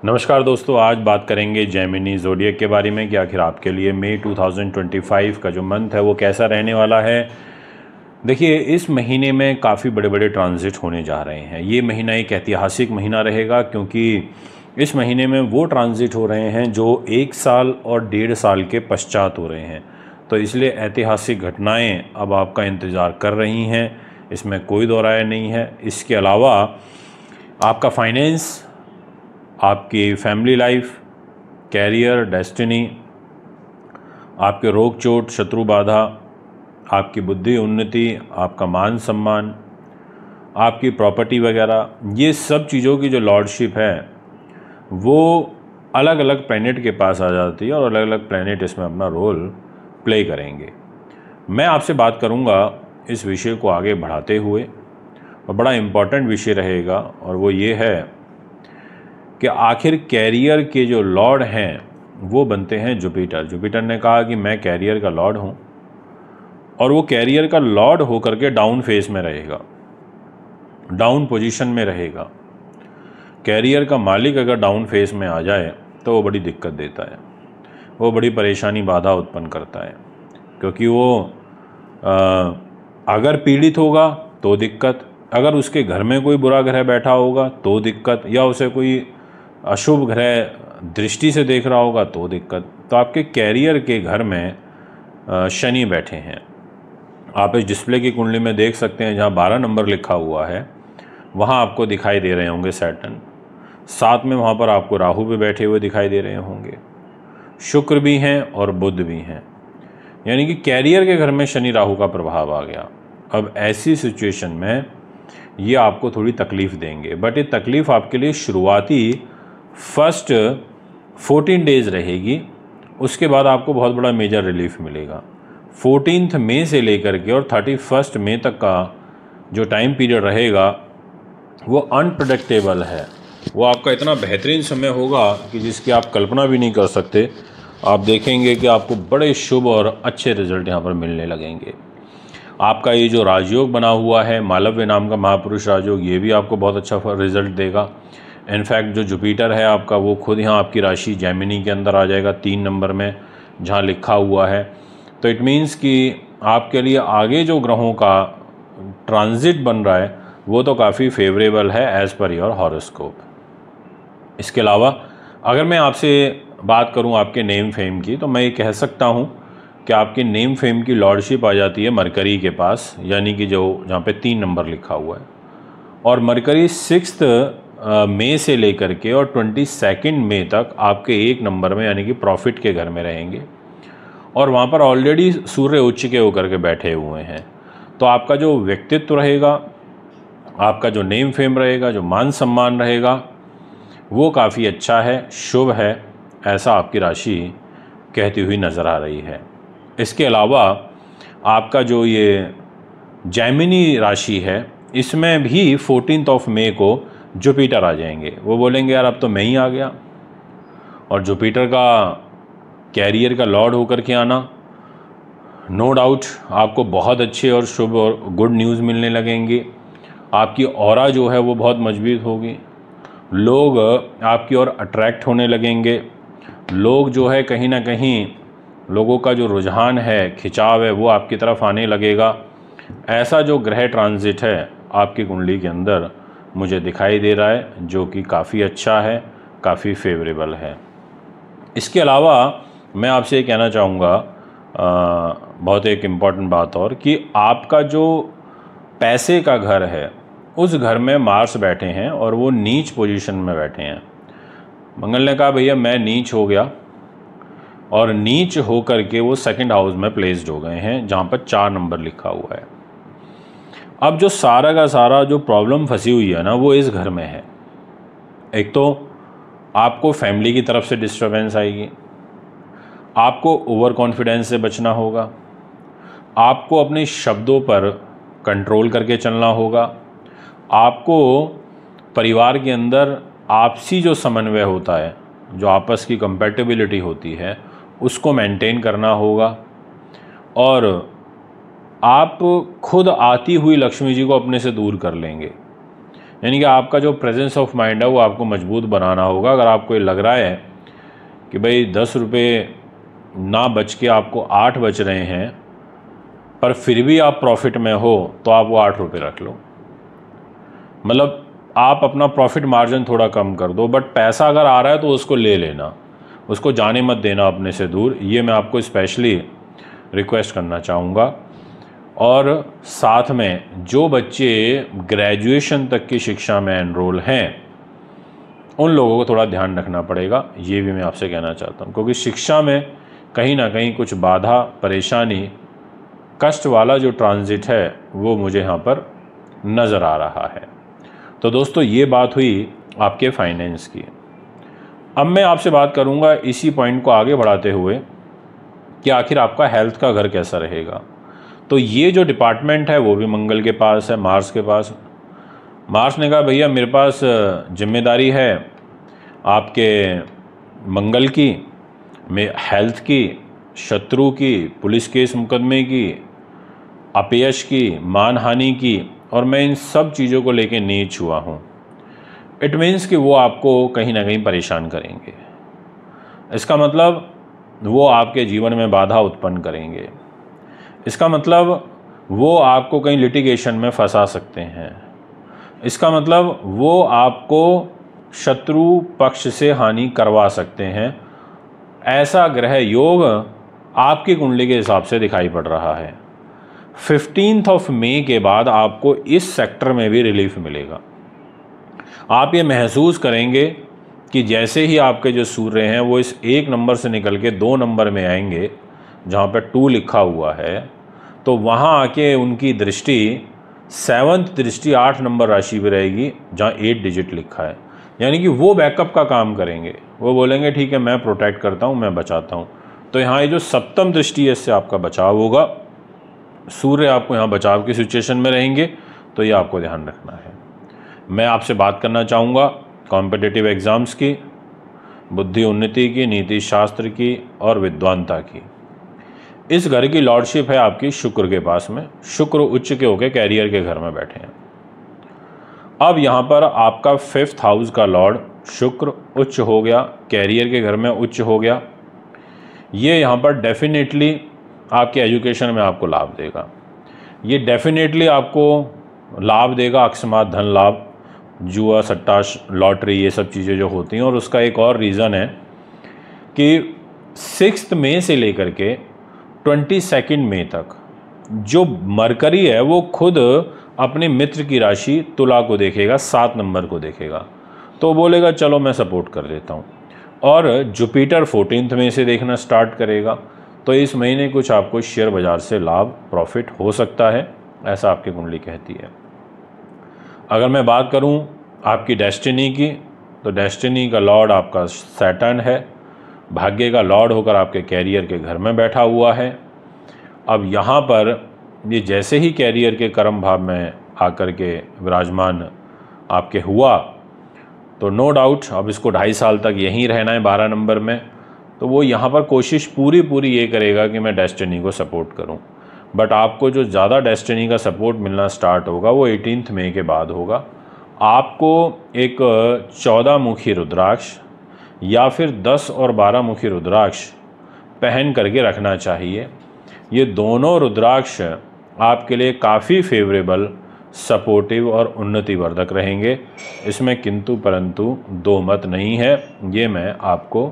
नमस्कार दोस्तों, आज बात करेंगे जेमिनी ज़ोडिएक के बारे में कि आखिर आपके लिए मई 2025 का जो मंथ है वो कैसा रहने वाला है। देखिए, इस महीने में काफ़ी बड़े बड़े ट्रांजिट होने जा रहे हैं। ये महीना एक ऐतिहासिक महीना रहेगा क्योंकि इस महीने में वो ट्रांजिट हो रहे हैं जो 1 साल और 1.5 साल के पश्चात हो रहे हैं। तो इसलिए ऐतिहासिक घटनाएं अब आपका इंतज़ार कर रही हैं, इसमें कोई दो राय नहीं है। इसके अलावा आपका फाइनेंस, आपकी फैमिली लाइफ, कैरियर, डेस्टिनी, आपके रोग चोट, शत्रु बाधा, आपकी बुद्धि उन्नति, आपका मान सम्मान, आपकी प्रॉपर्टी वगैरह, ये सब चीज़ों की जो लॉर्डशिप है वो अलग अलग प्लैनेट के पास आ जाती है और अलग अलग प्लैनेट इसमें अपना रोल प्ले करेंगे। मैं आपसे बात करूंगा इस विषय को आगे बढ़ाते हुए, और बड़ा इम्पॉर्टेंट विषय रहेगा, और वो ये है कि आखिर कैरियर के जो लॉर्ड हैं वो बनते हैं जुपिटर। जुपिटर ने कहा कि मैं कैरियर का लॉर्ड हूँ, और वो कैरियर का लॉर्ड होकर के डाउन फेस में रहेगा, डाउन पोजीशन में रहेगा। कैरियर का मालिक अगर डाउन फेस में आ जाए तो वो बड़ी दिक्कत देता है, वो बड़ी परेशानी, बाधा उत्पन्न करता है, क्योंकि वो अगर पीड़ित होगा तो दिक्कत, अगर उसके घर में कोई बुरा ग्रह बैठा होगा तो दिक्कत, या उसे कोई अशुभ ग्रह दृष्टि से देख रहा होगा तो दिक्कत। तो आपके कैरियर के घर में शनि बैठे हैं। आप इस डिस्प्ले की कुंडली में देख सकते हैं, जहाँ 12 नंबर लिखा हुआ है वहाँ आपको दिखाई दे रहे होंगे सैटर्न, साथ में वहाँ पर आपको राहु भी बैठे हुए दिखाई दे रहे होंगे, शुक्र भी हैं और बुध भी हैं। यानी कि कैरियर के घर में शनि राहु का प्रभाव आ गया। अब ऐसी सिचुएशन में ये आपको थोड़ी तकलीफ़ देंगे, बट ये तकलीफ़ आपके लिए शुरुआती फर्स्ट 14 डेज़ रहेगी। उसके बाद आपको बहुत बड़ा मेजर रिलीफ मिलेगा। 14 मई से लेकर के और 31 मई तक का जो टाइम पीरियड रहेगा वो अनप्रेडिक्टेबल है। वो आपका इतना बेहतरीन समय होगा कि जिसकी आप कल्पना भी नहीं कर सकते। आप देखेंगे कि आपको बड़े शुभ और अच्छे रिजल्ट यहाँ पर मिलने लगेंगे। आपका ये जो राजयोग बना हुआ है, मालव्य नाम का महापुरुष राजयोग, ये भी आपको बहुत अच्छा रिजल्ट देगा। इनफैक्ट जो जुपिटर है आपका, वो खुद यहाँ आपकी राशि जेमिनी के अंदर आ जाएगा 3 नंबर में, जहाँ लिखा हुआ है। तो इट मीन्स कि आपके लिए आगे जो ग्रहों का ट्रांजिट बन रहा है वो तो काफ़ी फेवरेबल है एज़ पर योर हॉरोस्कोप। इसके अलावा अगर मैं आपसे बात करूं आपके नेम फेम की, तो मैं ये कह सकता हूं कि आपके नेम फेम की लॉर्डशिप आ जाती है मरकरी के पास, यानी कि जो जहाँ पे 3 नंबर लिखा हुआ है। और मरकरी 6 मई से लेकर के और 22 मई तक आपके 1 नंबर में, यानी कि प्रॉफिट के घर में रहेंगे, और वहाँ पर ऑलरेडी सूर्य उच्च के होकर के बैठे हुए हैं। तो आपका जो व्यक्तित्व रहेगा, आपका जो नेम फेम रहेगा, जो मान सम्मान रहेगा, वो काफ़ी अच्छा है, शुभ है, ऐसा आपकी राशि कहती हुई नज़र आ रही है। इसके अलावा आपका जो ये जेमिनी राशि है, इसमें भी 14 मई को जुपिटर आ जाएंगे। वो बोलेंगे यार अब तो मैं ही आ गया। और जुपिटर का कैरियर का लॉर्ड होकर के आना, नो डाउट आपको बहुत अच्छे और शुभ और गुड न्यूज़ मिलने लगेंगे। आपकी ऑरा जो है वो बहुत मजबूत होगी, लोग आपकी ओर अट्रैक्ट होने लगेंगे। लोग जो है कहीं ना कहीं, लोगों का जो रुझान है, खिंचाव है, वो आपकी तरफ आने लगेगा। ऐसा जो ग्रह ट्रांजिट है आपकी कुंडली के अंदर मुझे दिखाई दे रहा है, जो कि काफ़ी अच्छा है, काफ़ी फेवरेबल है। इसके अलावा मैं आपसे ये कहना चाहूँगा बहुत एक इम्पॉर्टेंट बात और, कि आपका जो पैसे का घर है उस घर में मार्स बैठे हैं और वो नीच पोजीशन में बैठे हैं। मंगल ने कहा भैया मैं नीच हो गया, और नीच होकर के वो 2nd हाउस में प्लेस्ड हो गए हैं, जहाँ पर 4 नंबर लिखा हुआ है। अब जो सारा का सारा जो प्रॉब्लम फंसी हुई है ना, वो इस घर में है। एक तो आपको फैमिली की तरफ से डिस्टर्बेंस आएगी, आपको ओवर कॉन्फिडेंस से बचना होगा, आपको अपने शब्दों पर कंट्रोल करके चलना होगा, आपको परिवार के अंदर आपसी जो समन्वय होता है, जो आपस की कंपैटिबिलिटी होती है, उसको मेंटेन करना होगा। और आप खुद आती हुई लक्ष्मी जी को अपने से दूर कर लेंगे। यानी कि आपका जो प्रेजेंस ऑफ माइंड है वो आपको मजबूत बनाना होगा। अगर आपको ये लग रहा है कि भाई 10 रुपये ना बच के आपको 8 बच रहे हैं, पर फिर भी आप प्रॉफिट में हो, तो आप वो 8 रुपये रख लो। मतलब आप अपना प्रॉफिट मार्जिन थोड़ा कम कर दो, बट पैसा अगर आ रहा है तो उसको ले लेना, उसको जाने मत देना अपने से दूर। ये मैं आपको स्पेशली रिक्वेस्ट करना चाहूँगा। और साथ में जो बच्चे ग्रेजुएशन तक की शिक्षा में एनरोल हैं, उन लोगों को थोड़ा ध्यान रखना पड़ेगा, ये भी मैं आपसे कहना चाहता हूँ। क्योंकि शिक्षा में कहीं ना कहीं कुछ बाधा, परेशानी, कष्ट वाला जो ट्रांजिट है वो मुझे यहाँ पर नज़र आ रहा है। तो दोस्तों, ये बात हुई आपके फाइनेंस की। अब मैं आपसे बात करूँगा इसी पॉइंट को आगे बढ़ाते हुए कि आखिर आपका हेल्थ का घर कैसा रहेगा। तो ये जो डिपार्टमेंट है वो भी मंगल के पास है, मार्स के पास। मार्स ने कहा भैया मेरे पास जिम्मेदारी है आपके मंगल की, में हेल्थ की, शत्रु की, पुलिस केस मुकदमे की, अपयश की, मानहानि की, और मैं इन सब चीज़ों को लेके नीच हुआ हूँ। इट मीन्स कि वो आपको कहीं ना कहीं परेशान करेंगे। इसका मतलब वो आपके जीवन में बाधा उत्पन्न करेंगे। इसका मतलब वो आपको कहीं लिटिगेशन में फंसा सकते हैं। इसका मतलब वो आपको शत्रु पक्ष से हानि करवा सकते हैं। ऐसा ग्रह योग आपकी कुंडली के हिसाब से दिखाई पड़ रहा है। 15 मई के बाद आपको इस सेक्टर में भी रिलीफ मिलेगा। आप ये महसूस करेंगे कि जैसे ही आपके जो सूर्य हैं वो इस 1 नंबर से निकल के 2 नंबर में आएंगे, जहाँ पर 2 लिखा हुआ है, तो वहाँ आके उनकी दृष्टि 7th दृष्टि 8 नंबर राशि पे रहेगी, जहाँ 8 डिजिट लिखा है। यानी कि वो बैकअप का काम करेंगे। वो बोलेंगे ठीक है, मैं प्रोटेक्ट करता हूँ, मैं बचाता हूँ। तो यहाँ ये जो 7th दृष्टि है, इससे आपका बचाव होगा। सूर्य आपको यहाँ बचाव की सिचुएशन में रहेंगे, तो ये आपको ध्यान रखना है। मैं आपसे बात करना चाहूँगा कॉम्पिटिटिव एग्ज़ाम्स की, बुद्धि उन्नति की, नीति शास्त्र की और विद्वानता की। इस घर की लॉर्डशिप है आपकी शुक्र के पास में। शुक्र उच्च के होकर कैरियर के घर में बैठे हैं। अब यहाँ पर आपका 5th हाउस का लॉर्ड शुक्र उच्च हो गया, कैरियर के घर में उच्च हो गया। ये यहाँ पर डेफिनेटली आपके एजुकेशन में आपको लाभ देगा। ये डेफिनेटली आपको लाभ देगा, अकस्मात धन लाभ, जुआ, सट्टा, लॉटरी, ये सब चीज़ें जो होती हैं। और उसका एक और रीज़न है कि 6 मई से लेकर के 22 मई तक जो मरकरी है वो खुद अपने मित्र की राशि तुला को देखेगा, 7 नंबर को देखेगा। तो बोलेगा चलो मैं सपोर्ट कर देता हूँ। और जुपिटर 14 मई से देखना स्टार्ट करेगा। तो इस महीने कुछ आपको शेयर बाज़ार से लाभ, प्रॉफिट हो सकता है, ऐसा आपकी कुंडली कहती है। अगर मैं बात करूं आपकी डेस्टिनी की, तो डेस्टिनी का लॉर्ड आपका सैटर्न है। भाग्य का लॉर्ड होकर आपके कैरियर के घर में बैठा हुआ है। अब यहाँ पर ये जैसे ही कैरियर के कर्म भाव में आकर के विराजमान आपके हुआ, तो नो डाउट अब इसको 2.5 साल तक यहीं रहना है 12 नंबर में। तो वो यहाँ पर कोशिश पूरी ये करेगा कि मैं डेस्टिनी को सपोर्ट करूँ। बट आपको जो ज़्यादा डेस्टिनी का सपोर्ट मिलना स्टार्ट होगा वो 18 मई के बाद होगा। आपको एक 14 मुखी रुद्राक्ष या फिर 10 और 12 मुखी रुद्राक्ष पहन करके रखना चाहिए। ये दोनों रुद्राक्ष आपके लिए काफ़ी फेवरेबल, सपोर्टिव और उन्नतिवर्धक रहेंगे। इसमें किंतु परंतु दो मत नहीं है, ये मैं आपको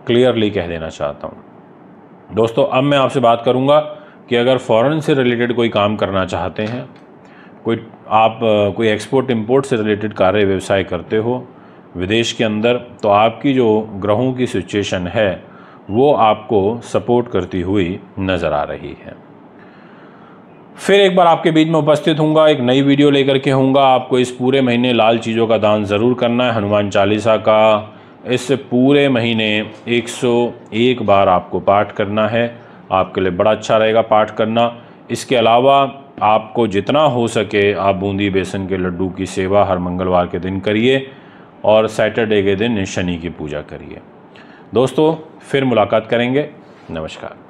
क्लियरली कह देना चाहता हूँ। दोस्तों, अब मैं आपसे बात करूँगा कि अगर फॉरेन से रिलेटेड कोई काम करना चाहते हैं, कोई एक्सपोर्ट इंपोर्ट से रिलेटेड कार्य व्यवसाय करते हो विदेश के अंदर, तो आपकी जो ग्रहों की सिचुएशन है वो आपको सपोर्ट करती हुई नज़र आ रही है। फिर एक बार आपके बीच में उपस्थित होऊंगा, एक नई वीडियो लेकर के होऊंगा। आपको इस पूरे महीने लाल चीज़ों का दान ज़रूर करना है। हनुमान चालीसा का इस पूरे महीने 101 बार आपको पाठ करना है। आपके लिए बड़ा अच्छा रहेगा पाठ करना। इसके अलावा आपको जितना हो सके आप बूंदी बेसन के लड्डू की सेवा हर मंगलवार के दिन करिए और सैटरडे के दिन शनि की पूजा करिए। दोस्तों, फिर मुलाकात करेंगे। नमस्कार।